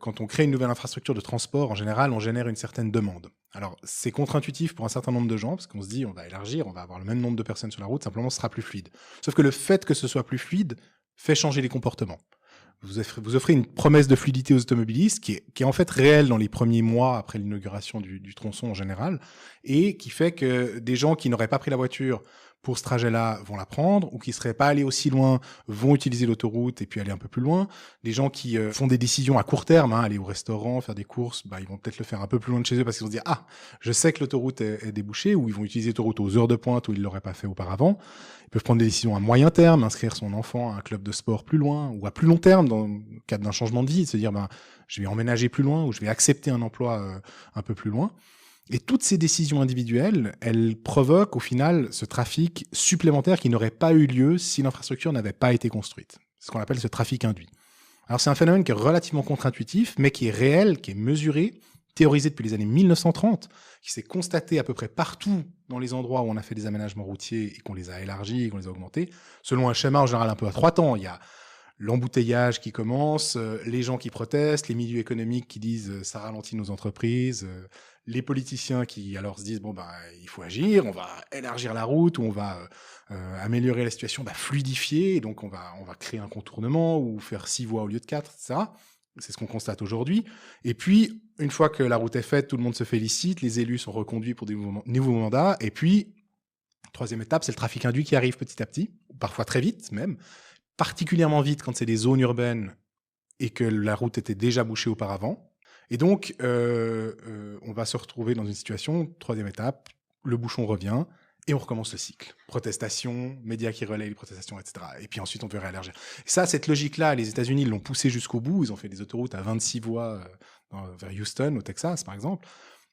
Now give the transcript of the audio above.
Quand on crée une nouvelle infrastructure de transport, en général, on génère une certaine demande. Alors, c'est contre-intuitif pour un certain nombre de gens, parce qu'on se dit, on va élargir, on va avoir le même nombre de personnes sur la route, simplement ce sera plus fluide. Sauf que le fait que ce soit plus fluide fait changer les comportements. Vous offrez une promesse de fluidité aux automobilistes qui est en fait réelle dans les premiers mois après l'inauguration du tronçon en général, et qui fait que des gens qui n'auraient pas pris la voiture pour ce trajet-là vont la prendre, ou qui ne seraient pas allés aussi loin vont utiliser l'autoroute et puis aller un peu plus loin. Les gens qui font des décisions à court terme, aller au restaurant, faire des courses, ils vont peut-être le faire un peu plus loin de chez eux parce qu'ils vont se dire « Ah, je sais que l'autoroute est débouchée », ou ils vont utiliser l'autoroute aux heures de pointe où ils ne l'auraient pas fait auparavant. Ils peuvent prendre des décisions à moyen terme, inscrire son enfant à un club de sport plus loin, ou à plus long terme, dans le cadre d'un changement de vie, de se dire je vais emménager plus loin, ou je vais accepter un emploi un peu plus loin. Et toutes ces décisions individuelles, elles provoquent au final ce trafic supplémentaire qui n'aurait pas eu lieu si l'infrastructure n'avait pas été construite. C'est ce qu'on appelle ce trafic induit. Alors c'est un phénomène qui est relativement contre-intuitif, mais qui est réel, qui est mesuré, théorisé depuis les années 1930, qui s'est constaté à peu près partout dans les endroits où on a fait des aménagements routiers et qu'on les a élargis et qu'on les a augmentés, selon un schéma en général un peu à 3 temps. Il y a l'embouteillage qui commence, les gens qui protestent, les milieux économiques qui disent ça ralentit nos entreprises, les politiciens qui alors se disent il faut agir, on va élargir la route ou on va améliorer la situation, fluidifier, et donc on va créer un contournement ou faire 6 voies au lieu de 4, etc. C'est ce qu'on constate aujourd'hui. Et puis, une fois que la route est faite, tout le monde se félicite, les élus sont reconduits pour des nouveaux mandats, et puis, troisième étape, c'est le trafic induit qui arrive petit à petit, parfois très vite même, particulièrement vite quand c'est des zones urbaines et que la route était déjà bouchée auparavant. Et donc, on va se retrouver dans une situation, troisième étape, le bouchon revient et on recommence le cycle. Protestation, médias qui relaient les protestations, etc. Et puis ensuite, on veut réélargir. Et ça, cette logique-là, les États-Unis l'ont poussée jusqu'au bout. Ils ont fait des autoroutes à 26 voies vers Houston, au Texas, par exemple.